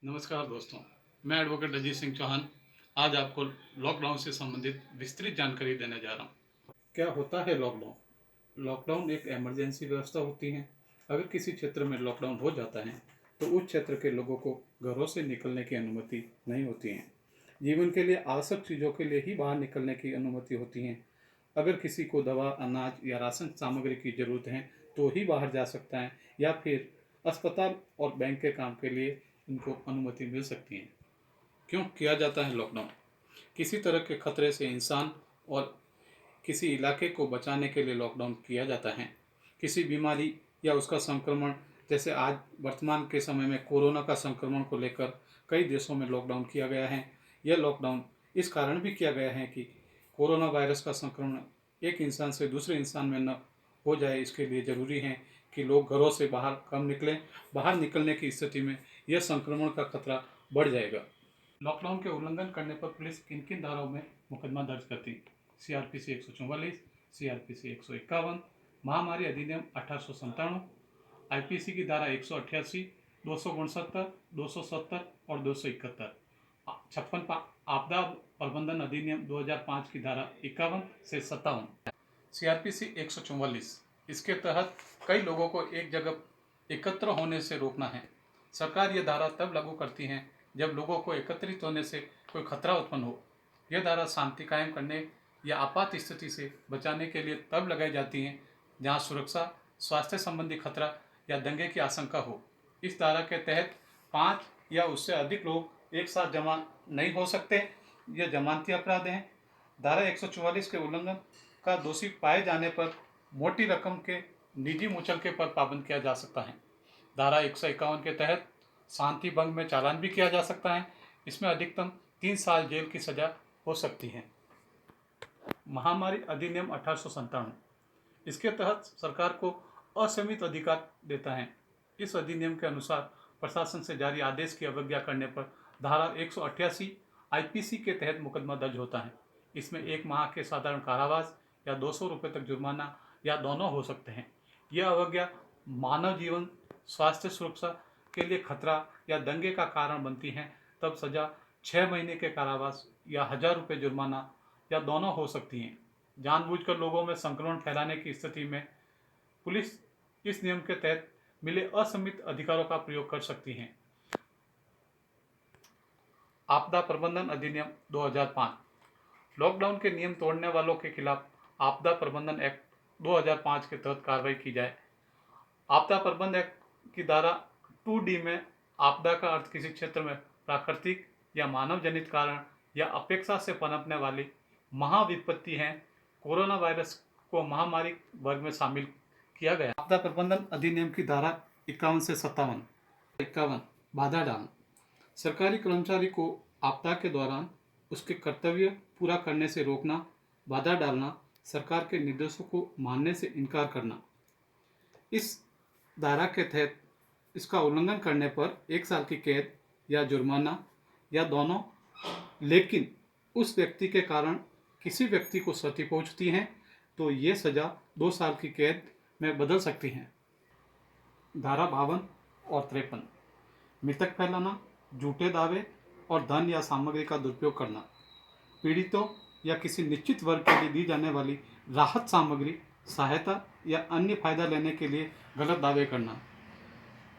नमस्कार दोस्तों, मैं एडवोकेट अजीत सिंह चौहान आज आपको लॉकडाउन से संबंधित विस्तृत जानकारी देने जा रहा हूँ। क्या होता है लॉकडाउन? लॉकडाउन एक इमरजेंसी व्यवस्था होती है। अगर किसी क्षेत्र में लॉकडाउन हो जाता है तो उस क्षेत्र के लोगों को घरों से निकलने की अनुमति नहीं होती है। जीवन के लिए आवश्यक चीज़ों के लिए ही बाहर निकलने की अनुमति होती है। अगर किसी को दवा, अनाज या राशन सामग्री की ज़रूरत है तो ही बाहर जा सकता है, या फिर अस्पताल और बैंक के काम के लिए इनको अनुमति मिल सकती है। क्यों किया जाता है लॉकडाउन? किसी तरह के खतरे से इंसान और किसी इलाके को बचाने के लिए लॉकडाउन किया जाता है। किसी बीमारी या उसका संक्रमण, जैसे आज वर्तमान के समय में कोरोना का संक्रमण को लेकर कई देशों में लॉकडाउन किया गया है। यह लॉकडाउन इस कारण भी किया गया है कि कोरोना वायरस का संक्रमण एक इंसान से दूसरे इंसान में न हो जाए। इसके लिए ज़रूरी है कि लोग घरों से बाहर कम निकलें। बाहर निकलने की स्थिति में यह संक्रमण का खतरा बढ़ जाएगा। लॉकडाउन के उल्लंघन करने पर पुलिस किन किन धाराओं में मुकदमा दर्ज करती? CRPC 144, CRPC 151, महामारी अधिनियम 1897, IPC की धारा 188, 269, 270 और 271, 56 आपदा प्रबंधन अधिनियम 2005 की धारा 51 से 57। CRPC 144, इसके तहत कई लोगों को एक जगह एकत्र होने से रोकना है। सरकार यह धारा तब लागू करती है जब लोगों को एकत्रित होने से कोई खतरा उत्पन्न हो। यह धारा शांति कायम करने या आपात स्थिति से बचाने के लिए तब लगाई जाती है जहां सुरक्षा, स्वास्थ्य संबंधी खतरा या दंगे की आशंका हो। इस धारा के तहत 5 या उससे अधिक लोग एक साथ जमा नहीं हो सकते। यह जमानती अपराध है। धारा 144 के उल्लंघन का दोषी पाए जाने पर मोटी रकम के निजी मुचलके पर पाबंद किया जा सकता है। धारा 151 के तहत शांति भंग में चालान भी किया जा सकता है। इसमें अधिकतम 3 साल जेल की सजा हो सकती है। महामारी अधिनियम 1897, इसके तहत सरकार को असीमित अधिकार देता है। इस अधिनियम के अनुसार प्रशासन से जारी आदेश की अवज्ञा करने पर धारा 188 IPC के तहत मुकदमा दर्ज होता है। इसमें 1 माह के साधारण कारावास या 200 रुपये तक जुर्माना या दोनों हो सकते हैं। यह अवज्ञा मानव जीवन, स्वास्थ्य सुरक्षा के लिए खतरा या दंगे का कारण बनती है, तब सजा 6 महीने के कारावास या 1000 रुपये जुर्माना या दोनों हो सकती हैं। जानबूझकर लोगों में संक्रमण फैलाने की स्थिति में पुलिस इस नियम के तहत मिले असीमित अधिकारों का प्रयोग कर सकती है। आपदा प्रबंधन अधिनियम 2005, लॉकडाउन के नियम तोड़ने वालों के खिलाफ आपदा प्रबंधन एक्ट 2005 के तहत कार्रवाई की जाए। आपदा प्रबंधन एक्ट की धारा 2D में आपदा का अर्थ किसी क्षेत्र में प्राकृतिक या मानव जनित कारण या अपेक्षा से पनपने वाली महाविपत्ति है। कोरोना वायरस को महामारी वर्ग में शामिल किया गया। आपदा प्रबंधन अधिनियम की धारा 51 से 57। 51, बाधा डालना। सरकारी कर्मचारी को आपदा के दौरान उसके कर्तव्य पूरा करने से रोकना, बाधा डालना, सरकार के निर्देशों को मानने से इनकार करना। इस धारा के तहत इसका उल्लंघन करने पर 1 साल की कैद या जुर्माना या दोनों, लेकिन उस व्यक्ति के कारण किसी व्यक्ति को क्षति पहुंचती है तो ये सज़ा 2 साल की कैद में बदल सकती है। धारा 52 और 53, मृतक फैलाना, झूठे दावे और धन या सामग्री का दुरुपयोग करना, पीड़ितों या किसी निश्चित वर्ग के लिए दी जाने वाली राहत सामग्री, सहायता या अन्य फायदा लेने के लिए गलत दावे करना।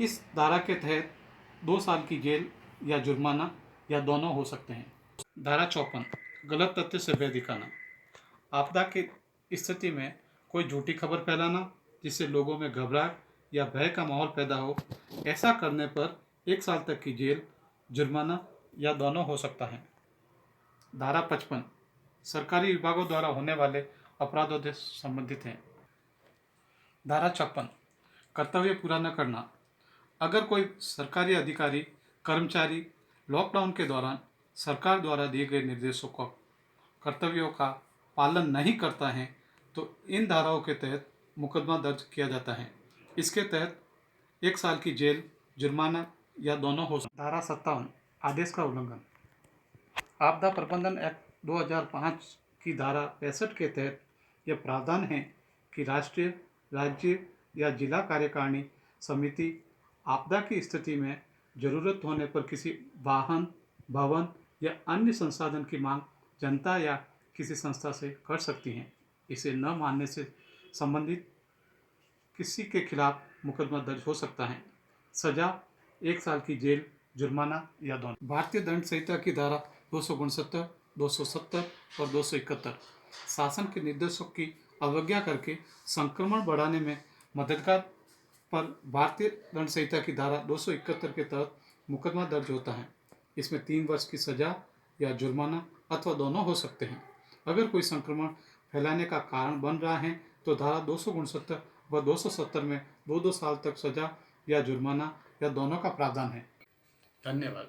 इस धारा के तहत 2 साल की जेल या जुर्माना या दोनों हो सकते हैं। धारा 54, गलत तथ्य से भय दिखाना। आपदा की स्थिति में कोई झूठी खबर फैलाना जिससे लोगों में घबराहट या भय का माहौल पैदा हो, ऐसा करने पर 1 साल तक की जेल, जुर्माना या दोनों हो सकता है। धारा 55, सरकारी विभागों द्वारा होने वाले अपराधों से संबंधित है। धारा 56, कर्तव्य पूरा न करना। अगर कोई सरकारी अधिकारी, कर्मचारी लॉकडाउन के दौरान सरकार द्वारा दिए गए निर्देशों को, कर्तव्यों का पालन नहीं करता है तो इन धाराओं के तहत मुकदमा दर्ज किया जाता है। इसके तहत 1 साल की जेल, जुर्माना या दोनों हो सकते हैं। धारा 57, आदेश का उल्लंघन। आपदा प्रबंधन एक्ट 2005 की धारा 65 के तहत यह प्रावधान है कि राष्ट्रीय, राज्य या जिला कार्यकारिणी समिति आपदा की स्थिति में जरूरत होने पर किसी वाहन, भवन या अन्य संसाधन की मांग जनता या किसी संस्था से कर सकती हैं। इसे न मानने से संबंधित किसी के खिलाफ मुकदमा दर्ज हो सकता है। सजा 1 साल की जेल, जुर्माना या दोनों। भारतीय दंड संहिता की धारा 269, 270 और 271 शासन के निर्देशों की अवज्ञा करके संक्रमण बढ़ाने में मददगार पर भारतीय दंड संहिता की धारा 271 के तहत मुकदमा दर्ज होता है। इसमें 3 वर्ष की सजा या जुर्माना अथवा दोनों हो सकते हैं। अगर कोई संक्रमण फैलाने का कारण बन रहा है तो धारा 269 व 270 में 2-2 साल तक सजा या जुर्माना या दोनों का प्रावधान है। धन्यवाद।